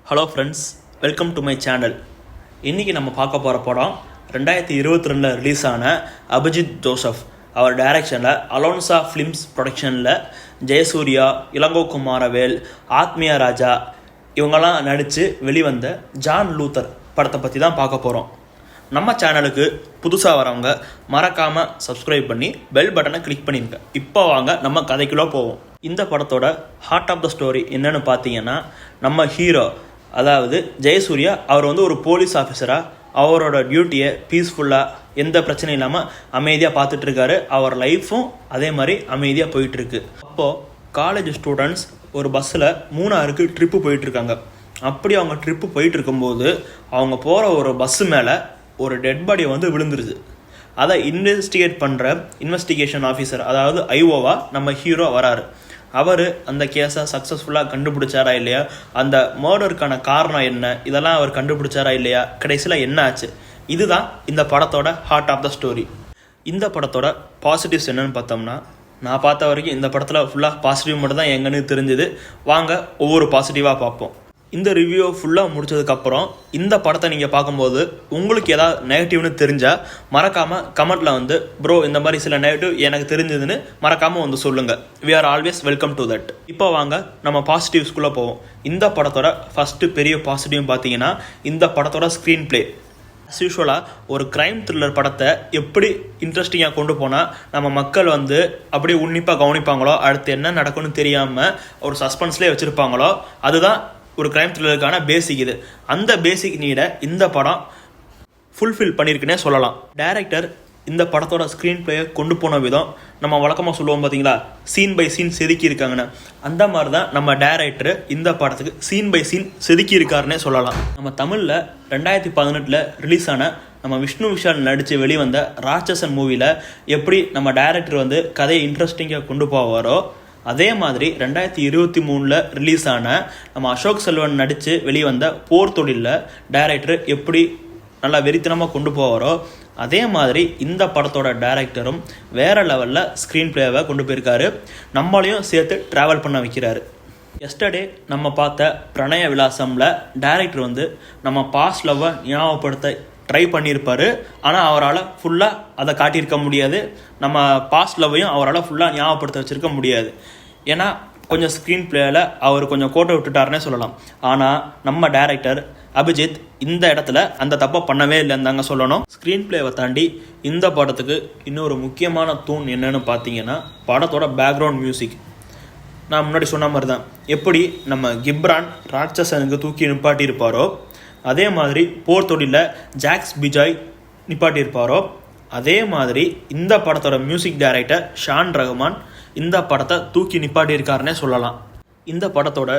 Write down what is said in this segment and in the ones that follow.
Hello friends, welcome to my channel. இன்றைக்கி நம்ம பார்க்க போகிற படம் 2022 ரிலீஸ் ஆன அபிஜித் ஜோசப் அவர் டைரக்ஷனில் அலோன்சா ஃபிலிம்ஸ் ப்ரொடக்ஷனில் ஜெயசூர்யா, இளங்கோ குமாரவேல், ஆத்மியா ராஜா இவங்கெல்லாம் நடித்து வெளிவந்த ஜான் லூத்தர் படத்தை பற்றி தான் பார்க்க போகிறோம். நம்ம சேனலுக்கு புதுசாக வரவங்க மறக்காமல் சப்ஸ்கிரைப் பண்ணி பெல் பட்டனை கிளிக் பண்ணிடுங்க. இப்போ வாங்க நம்ம கதைக்குள்ளே போவோம். இந்த படத்தோட ஹார்ட் ஆஃப் த ஸ்டோரி என்னன்னு பார்த்தீங்கன்னா, நம்ம ஹீரோ அதாவது ஜெயசூர்யா அவர் ஒரு போலீஸ் ஆஃபீஸராக அவரோட டியூட்டியை பீஸ்ஃபுல்லாக எந்த பிரச்சனையும் இல்லாமல் அமைதியாக பார்த்துட்ருக்காரு. அவர் லைஃப்பும் அதே மாதிரி அமைதியாக போயிட்டுருக்கு. அப்போது காலேஜ் ஸ்டூடெண்ட்ஸ் ஒரு பஸ்ஸில் மூணாருக்கு ட்ரிப்பு போயிட்டுருக்காங்க. அப்படி அவங்க ட்ரிப்பு போயிட்டு இருக்கும்போது அவங்க போகிற ஒரு பஸ்ஸு மேலே ஒரு டெட் பாடி விழுந்துருது. அதை இன்வெஸ்டிகேட் பண்ணுற இன்வெஸ்டிகேஷன் ஆஃபீஸர் அதாவது ஐஓவா நம்ம ஹீரோ வராரு. அவர் அந்த கேஸை சக்ஸஸ்ஃபுல்லாக கண்டுபிடிச்சாரா இல்லையா, அந்த மர்டருக்கான காரணம் என்ன, இதெல்லாம் அவர் கண்டுபிடிச்சாரா இல்லையா, கடைசியில் என்ன ஆச்சு, இதுதான் இந்த படத்தோட ஹார்ட் ஆஃப் த ஸ்டோரி. இந்த படத்தோட பாசிட்டிவ்ஸ் என்னன்னு பார்த்தோம்னா, நான் பார்த்த வரைக்கும் இந்த படத்தில் ஃபுல்லாக பாசிட்டிவ் மட்டும் தான் எங்கன்னு தெரிஞ்சுது. வாங்க ஒவ்வொரு பாசிட்டிவாக பார்ப்போம். இந்த ரிவ்யூ ஃபுல்லாக முடிச்சதுக்கப்புறம் இந்த படத்தை நீங்கள் பார்க்கும்போது உங்களுக்கு ஏதாவது நெகட்டிவ்னு தெரிஞ்சால் மறக்காமல் கமெண்ட்டில் ப்ரோ இந்த மாதிரி சில நெகட்டிவ் எனக்கு தெரிஞ்சதுன்னு மறக்காமல் சொல்லுங்கள். We are always welcome to that. இப்போ வாங்க நம்ம பாசிட்டிவ்ஸ்குள்ளே போவோம். இந்த படத்தோட ஃபஸ்ட்டு பெரிய பாசிட்டிவ் பார்த்தீங்கன்னா இந்த படத்தோட ஸ்க்ரீன் பிளே. ஆஸ் யூஷுவலாக ஒரு க்ரைம் த்ரில்லர் படத்தை எப்படி இன்ட்ரெஸ்டிங்காக கொண்டு போனால் நம்ம மக்கள் அப்படியே உன்னிப்பாக கவனிப்பாங்களோ, அடுத்து என்ன நடக்கும்னு தெரியாமல் ஒரு சஸ்பென்ஸ்லேயே வச்சுருப்பாங்களோ, அதுதான் ஒரு க்ரைம் த்ரில்லருக்கான பேசிக். இது அந்த பேசிக் நீடை இந்த படம் ஃபுல்ஃபில் பண்ணியிருக்குன்னே சொல்லலாம். டைரக்டர் இந்த படத்தோட ஸ்க்ரீன் பிளேயை கொண்டு போன விதம் நம்ம வழக்கமாக சொல்லுவோம் பார்த்தீங்களா, சீன் பை சீன் செதுக்கி இருக்காங்கன்னு. அந்த மாதிரி தான் நம்ம டைரக்டர் இந்த படத்துக்கு சீன் பை சீன் செதுக்கி இருக்காருன்னே சொல்லலாம். நம்ம தமிழில் 2018 ரிலீஸ் ஆன நம்ம விஷ்ணு விஷால் நடித்து வெளிவந்த ராட்சசன் மூவியில் எப்படி நம்ம டைரக்டர் கதையை இன்ட்ரெஸ்டிங்காக கொண்டு போவாரோ, அதே மாதிரி 2023 ரிலீஸ் ஆன நம்ம அசோக் செல்வன் நடித்து வெளிவந்த போர் தொழிலில் டைரக்டர் எப்படி நல்லா வெறித்தனமாக கொண்டு போவாரோ, அதே மாதிரி இந்த படத்தோட டைரக்டரும் வேறு லெவலில் ஸ்க்ரீன் பிளேவை கொண்டு போயிருக்காரு. நம்மளையும் சேர்த்து ட்ராவல் பண்ண வைக்கிறாரு. எஸ்டர்டே நம்ம பார்த்த பிரணய விலாசமில் டைரக்டர் நம்ம பாஸ்ட் லவ்வை ஞாபகப்படுத்த ட்ரை பண்ணியிருப்பார். ஆனால் அவரால் ஃபுல்லாக அதை காட்டியிருக்க முடியாது. நம்ம பாஸ்ட் லவ்வையும் அவரால் ஃபுல்லாக ஞாபகப்படுத்த வச்சுருக்க முடியாது. ஏன்னா கொஞ்சம் ஸ்க்ரீன் பிளேயில் அவர் கொஞ்சம் கோட்டை விட்டுட்டாருன்னே சொல்லலாம். ஆனால் நம்ம டைரக்டர் அபிஜித் இந்த இடத்துல அந்த தப்பை பண்ணவே இல்லைன்னு தாங்க சொல்லணும். ஸ்க்ரீன் பிளேவை தாண்டி இந்த படத்துக்கு இன்னொரு முக்கியமான தூண் என்னன்னு பார்த்தீங்கன்னா படத்தோட பேக்ரவுண்ட் மியூசிக். நான் முன்னாடி சொன்ன மாதிரி தான், எப்படி நம்ம கிப்ரான் ராட்சசனுக்கு தூக்கி நிப்பாட்டியிருப்பாரோ, அதே மாதிரி போர் தொழிலில் ஜாக்ஸ் பிஜாய் நிப்பாட்டியிருப்பாரோ, அதே மாதிரி இந்த படத்தோட மியூசிக் டைரக்டர் ஷான் ரஹ்மான் இந்த படத்தை தூக்கி நிப்பாட்டியிருக்காருன்னே சொல்லலாம். இந்த படத்தோட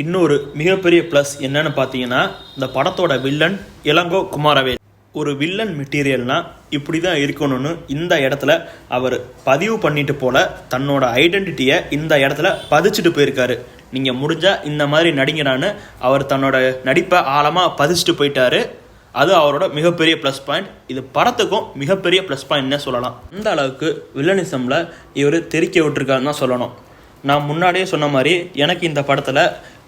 இன்னொரு மிகப்பெரிய ப்ளஸ் என்னன்னு பார்த்தீங்கன்னா, இந்த படத்தோட வில்லன் இளங்கோ குமாரவேல். ஒரு வில்லன் மெட்டீரியல்னால் இப்படி தான் இருக்கணும்னு இந்த இடத்துல அவர் பதிவு பண்ணிட்டு போல தன்னோட ஐடென்டிட்டியை இந்த இடத்துல பதிச்சுட்டு போயிருக்காரு. நீங்கள் முடிஞ்சால் இந்த மாதிரி நடிகரான்னு அவர் தன்னோட நடிப்பை ஆழமாக பதிச்சுட்டு போயிட்டாரு. அது அவரோட மிகப்பெரிய ப்ளஸ் பாயிண்ட். இது படத்துக்கும் மிகப்பெரிய ப்ளஸ் பாயிண்ட்னே சொல்லலாம். அந்த அளவுக்கு வில்லனிசமில் இவர் தெரிக்க விட்டுருக்காருன்னு தான் சொல்லணும். நான் முன்னாடியே சொன்ன மாதிரி எனக்கு இந்த படத்தில்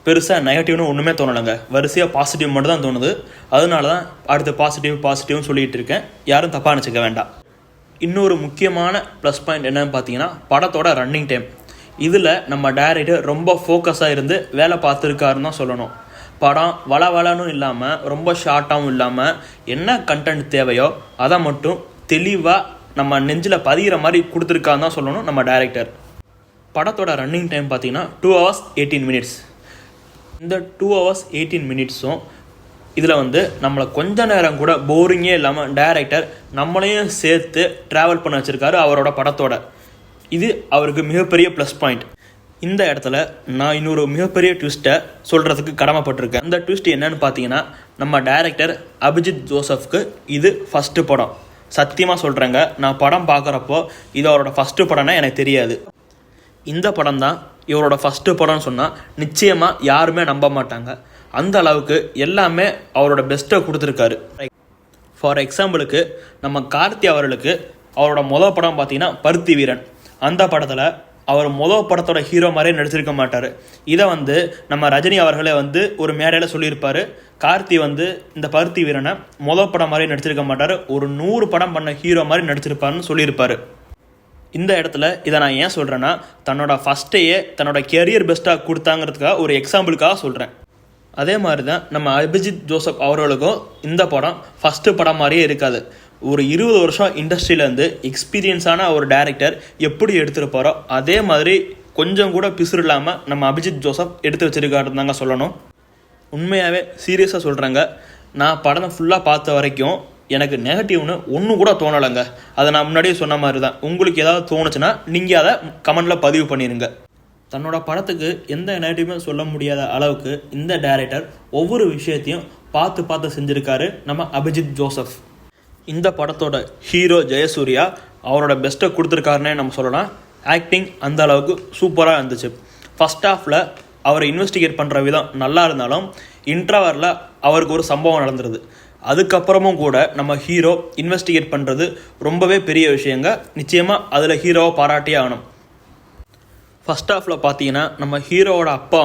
பெருசாக நெகட்டிவ்னு ஒன்றுமே தோணலைங்க. வரிசையாக பாசிட்டிவ் மட்டும் தான் தோணுது. அதனால தான் அடுத்து பாசிட்டிவ்னு சொல்லிகிட்டு இருக்கேன். யாரும் தப்பாக நினச்சிக்க வேண்டாம். இன்னொரு முக்கியமான ப்ளஸ் பாயிண்ட் என்னன்னு பார்த்தீங்கன்னா படத்தோட ரன்னிங் டைம். இதில் நம்ம டைரக்டர் ரொம்ப ஃபோக்கஸாக இருந்து வேலை பார்த்துருக்காருன்னு தான் சொல்லணும். படம் வளவளன்னு இல்லாமல் ரொம்ப ஷார்ட்டாகவும் இல்லாமல் என்ன கண்டென்ட் தேவையோ அதை மட்டும் தெளிவாக நம்ம நெஞ்சில் பதிகிற மாதிரி கொடுத்துருக்கான்னு தான் சொல்லணும் நம்ம டைரக்டர். படத்தோட ரன்னிங் டைம் பார்த்தீங்கன்னா 2 hours 18 minutes. இந்த 2 hours 18 minutes இதில் நம்மளை கொஞ்ச நேரம் கூட போரிங்கே இல்லாமல் டைரக்டர் நம்மளையும் சேர்த்து ட்ராவல் பண்ண வச்சுருக்காரு அவரோட படத்தோட. இது அவருக்கு மிகப்பெரிய ப்ளஸ் பாயிண்ட். இந்த இடத்துல நான் இன்னொரு மிகப்பெரிய ட்விஸ்ட்டை சொல்கிறதுக்கு கடமைப்பட்டிருக்கேன். அந்த ட்விஸ்ட் என்னன்னு பார்த்தீங்கன்னா, நம்ம டைரக்டர் அபிஜித் ஜோசப்க்கு இது ஃபஸ்ட்டு படம். சத்தியமாக சொல்கிறேங்க, நான் படம் பார்க்குறப்போ இது அவரோட ஃபஸ்ட்டு படம்னா எனக்கு தெரியாது. இந்த படம் தான் இவரோட ஃபஸ்ட்டு படம்னு சொன்னால் நிச்சயமாக யாருமே நம்ப மாட்டாங்க. அந்த அளவுக்கு எல்லாமே அவரோட பெஸ்ட்டை கொடுத்துருக்காரு. ஃபார் எக்ஸாம்பிளுக்கு நம்ம கார்த்தி அவர்களுக்கு அவரோட முதல் படம் பார்த்தீங்கன்னா பருத்தி வீரன். அந்த படத்தில் அவர் மொதல் படத்தோட ஹீரோ மாதிரியே நடிச்சிருக்க மாட்டார். இதை நம்ம ரஜினி அவர்களே ஒரு மேடையில் சொல்லியிருப்பார். கார்த்தி இந்த பருத்தி வீரனை மொதல் படம் மாதிரி நடிச்சிருக்க மாட்டார், ஒரு 100 படம் பண்ண ஹீரோ மாதிரி நடிச்சிருப்பாருன்னு சொல்லியிருப்பார். இந்த இடத்துல இதை நான் ஏன் சொல்கிறேன்னா, தன்னோட ஃபஸ்ட்டையே தன்னோட கெரியர் பெஸ்ட்டாக கொடுத்தாங்கிறதுக்காக ஒரு எக்ஸாம்பிளுக்காக சொல்கிறேன். அதே மாதிரி தான் நம்ம அபிஜித் ஜோசப் அவர்களுக்கும் இந்த படம் ஃபஸ்ட்டு படம் மாதிரியே இருக்காது. ஒரு 20 வருஷம் இண்டஸ்ட்ரியிலேருந்து எக்ஸ்பீரியன்ஸான ஒரு டைரக்டர் எப்படி எடுத்துருப்பாரோ அதே மாதிரி கொஞ்சம் கூட பிசுறு இல்லாமல் நம்ம அபிஜித் ஜோசப் எடுத்து வச்சிருக்காருன்னு தாங்க சொல்லணும். உண்மையாகவே சீரியஸாக சொல்கிறேங்க, நான் படம் ஃபுல்லாக பார்த்த வரைக்கும் எனக்கு நெகட்டிவ்னு ஒன்று கூட தோணலைங்க. அதை நான் முன்னாடியே சொன்ன மாதிரி தான். உங்களுக்கு ஏதாவது தோணுச்சுன்னா நீங்கள் அதை கமெண்டில் பதிவு பண்ணிடுங்க. தன்னோட படத்துக்கு எந்த நெகட்டிவுமே சொல்ல முடியாத அளவுக்கு இந்த டைரக்டர் ஒவ்வொரு விஷயத்தையும் பார்த்து செஞ்சுருக்காரு நம்ம அபிஜித் ஜோசப். இந்த படத்தோட ஹீரோ ஜெயசூர்யா அவரோட பெஸ்ட்டை கொடுத்துருக்காருன்னே நம்ம சொல்லலாம். ஆக்டிங் அந்த அளவுக்கு சூப்பராக இருந்துச்சு. ஃபஸ்ட் ஹாஃபில் அவரை இன்வெஸ்டிகேட் பண்ணுற விதம் நல்லா இருந்தாலும் இன்ட்ரவரில் அவருக்கு ஒரு சம்பவம் நடந்துருது. அதுக்கப்புறமும் கூட நம்ம ஹீரோ இன்வெஸ்டிகேட் பண்ணுறது ரொம்பவே பெரிய விஷயங்க. நிச்சயமாக அதில் ஹீரோவை பாராட்டியே ஆகணும். ஃபஸ்ட் ஹாஃபில் பார்த்தீங்கன்னா நம்ம ஹீரோவோட அப்பா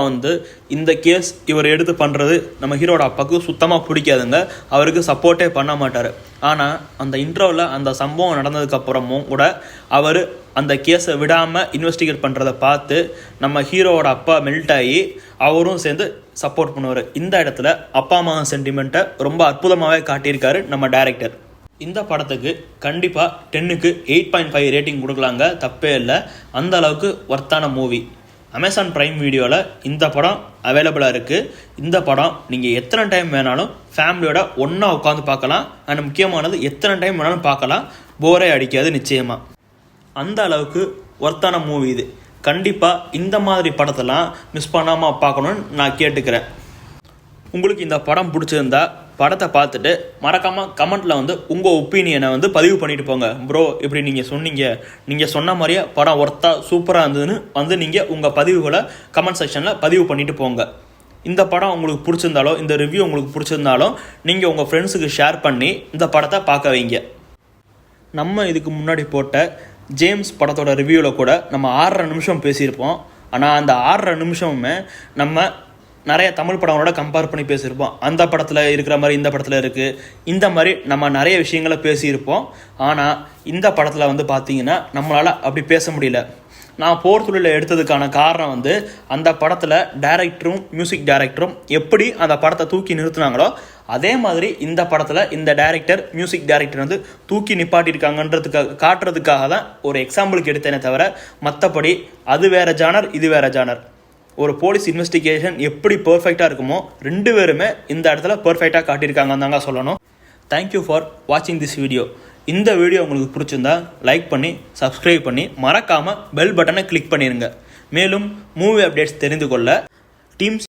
இந்த கேஸ் இவர் எடுத்து பண்ணுறது நம்ம ஹீரோட அப்பாவுக்கு சுத்தமாக பிடிக்காதுங்க. அவருக்கு சப்போர்ட்டே பண்ண மாட்டார். ஆனால் அந்த இன்ட்ரோவில் அந்த சம்பவம் நடந்ததுக்கப்புறமும் கூட அவர் அந்த கேஸை விடாமல் இன்வெஸ்டிகேட் பண்ணுறதை பார்த்து நம்ம ஹீரோவோட அப்பா மெல்ட் ஆகி அவரும் சேர்ந்து சப்போர்ட் பண்ணுவார். இந்த இடத்துல அப்பா அம்மா சென்டிமெண்ட்டை ரொம்ப அற்புதமாகவே காட்டியிருக்காரு நம்ம டைரக்டர். இந்த படத்துக்கு கண்டிப்பாக 10க்கு 8.5 ரேட்டிங் கொடுக்கலாங்க, தப்பே இல்லை. அந்த அளவுக்கு ஒர்த்தான மூவி. அமேசான் பிரைம் வீடியோவில் இந்த படம் அவைலபிளாக இருக்குது. இந்த படம் நீங்கள் எத்தனை டைம் வேணாலும் ஃபேமிலியோட ஒன்றா உட்காந்து பார்க்கலாம். அண்ட் முக்கியமானது எத்தனை டைம் வேணாலும் பார்க்கலாம், போரே அடிக்காது நிச்சயமாக. அந்த அளவுக்கு ஒர்த்தான மூவி இது. கண்டிப்பாக இந்த மாதிரி படத்தெல்லாம் மிஸ் பண்ணாமல் பார்க்கணுன்னு நான் கேட்டுக்கிறேன். உங்களுக்கு இந்த படம் பிடிச்சிருந்தா படத்தை பார்த்துட்டு மறக்காமல் கமெண்ட்டில் உங்கள் ஒப்பீனியனை பதிவு பண்ணிட்டு போங்க. ப்ரோ இப்படி நீங்கள் சொன்ன மாதிரியே படம் ஒர்த்தாக சூப்பராக இருந்ததுன்னு நீங்கள் உங்கள் பதிவுகளை கமெண்ட் செக்ஷனில் பதிவு பண்ணிட்டு போங்க. இந்த படம் உங்களுக்கு பிடிச்சிருந்தாலோ இந்த ரிவ்யூ உங்களுக்கு பிடிச்சிருந்தாலும் நீங்கள் உங்கள் ஃப்ரெண்ட்ஸுக்கு ஷேர் பண்ணி இந்த படத்தை பார்க்க வைங்க. நம்ம இதுக்கு முன்னாடி போட்ட ஜேம்ஸ் படத்தோட ரிவ்யூவில் கூட நம்ம 6.5 நிமிஷம் பேசியிருப்போம். ஆனால் அந்த 6.5 நிமிஷமுமே நம்ம நிறைய தமிழ் படங்களோட கம்பேர் பண்ணி பேசியிருப்போம். அந்த படத்தில் இருக்கிற மாதிரி இந்த படத்தில் இருக்குது, இந்த மாதிரி நம்ம நிறைய விஷயங்களை பேசியிருப்போம். ஆனால் இந்த படத்தில் பார்த்தீங்கன்னா நம்மளால் அப்படி பேச முடியல. நான் போர் தொழிலில் எடுத்ததுக்கான காரணம் அந்த படத்தில் டைரக்டரும் மியூசிக் டைரக்டரும் எப்படி அந்த படத்தை தூக்கி நிறுத்தினாங்களோ அதே மாதிரி இந்த படத்தில் இந்த டைரக்டர் மியூசிக் டைரக்டர் தூக்கி நிப்பாட்டியிருக்காங்கன்றதுக்காக காட்டுறதுக்காக தான் ஒரு எக்ஸாம்பிளுக்கு எடுத்தேனே தவிர மற்றபடி அது வேறு ஜானர் இது வேறு ஜானர். ஒரு போலீஸ் இன்வெஸ்டிகேஷன் எப்படி பர்ஃபெக்டாக இருக்குமோ 2 பேருமே இந்த இடத்துல பர்ஃபெக்டாக காட்டியிருக்காங்கன்னு தாங்க சொல்லணும். தேங்க்யூ ஃபார் வாட்சிங் திஸ் வீடியோ. இந்த வீடியோ உங்களுக்கு பிடிச்சிருந்தா லைக் பண்ணி சப்ஸ்கிரைப் பண்ணி மறக்காமல் பெல் பட்டனை கிளிக் பண்ணிடுங்க. மேலும் மூவி அப்டேட்ஸ் தெரிந்து கொள்ள டீம்ஸ்